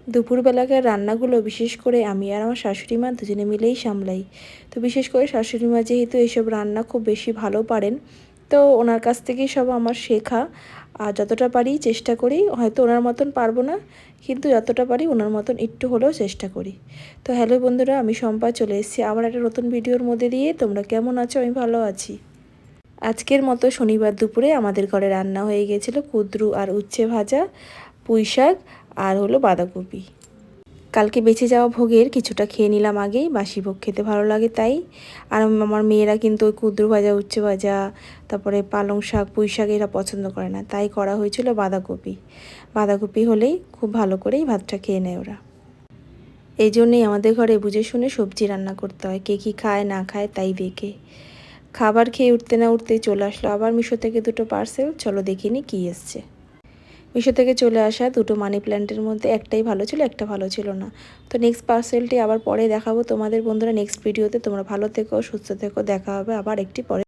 দুপুরবেলাকার রান্নাগুলো বিশেষ করে আমি আর আমার শাশুড়ি মা দুজনে মিলেই সামলাই। তো বিশেষ করে শাশুড়ি মা যেহেতু এইসব রান্না খুব বেশি ভালো পারেন, তো ওনার কাছ থেকেই সব আমার শেখা। আর যতটা পারি চেষ্টা করি, হয়তো ওনার মতন পারবো না, কিন্তু যতটা পারি ওনার মতন একটু হলেও চেষ্টা করি। তো হ্যালো বন্ধুরা, আমি শম্পা চলে এসেছি আবার একটা নতুন ভিডিওর মধ্যে দিয়ে। তোমরা কেমন আছো? আমি ভালো আছি। আজকের মতো শনিবার দুপুরে আমাদের ঘরে রান্না হয়ে গেছিলো কুঁদরু আর উচ্ছে ভাজা, পুঁই শাক আর হলো বাঁধাকপি। কালকে বেঁচে যাওয়া ভোগের কিছুটা খেয়ে নিলাম আগেই, বাসি ভোগ খেতে ভালো লাগে তাই। আর আমার মেয়েরা কিন্তু ওই কুঁদরু ভাজা, উচ্ছে ভাজা, তারপরে পালং শাক, পুঁই শাক এরা পছন্দ করে না, তাই করা হয়েছিল বাঁধাকপি। বাঁধাকপি হলেই খুব ভালো করেই ভাতটা খেয়ে নেয় ওরা। এই জন্যেই আমাদের ঘরে বুঝে শুনে সবজি রান্না করতে হয়, কে কী খায় না খায় তাই দেখে। খাবার খেয়ে উঠতে না উঠতেই চলে আসলো আবার মিশো থেকে দুটো পার্সেল। চলো দেখিনি কী এসছে। মিশো থেকে চলে আসা দুটো মানি প্ল্যান্টের মধ্যে একটাই ভালো ছিল, একটা ভালো ছিল না। তো নেক্সট পার্সেলটি আবার পরে দেখাবো তোমাদের বন্ধুরা নেক্সট ভিডিওতে। তোমরা ভালো থেকো, সুস্থ থেকো, দেখা হবে আবার একটি পরে।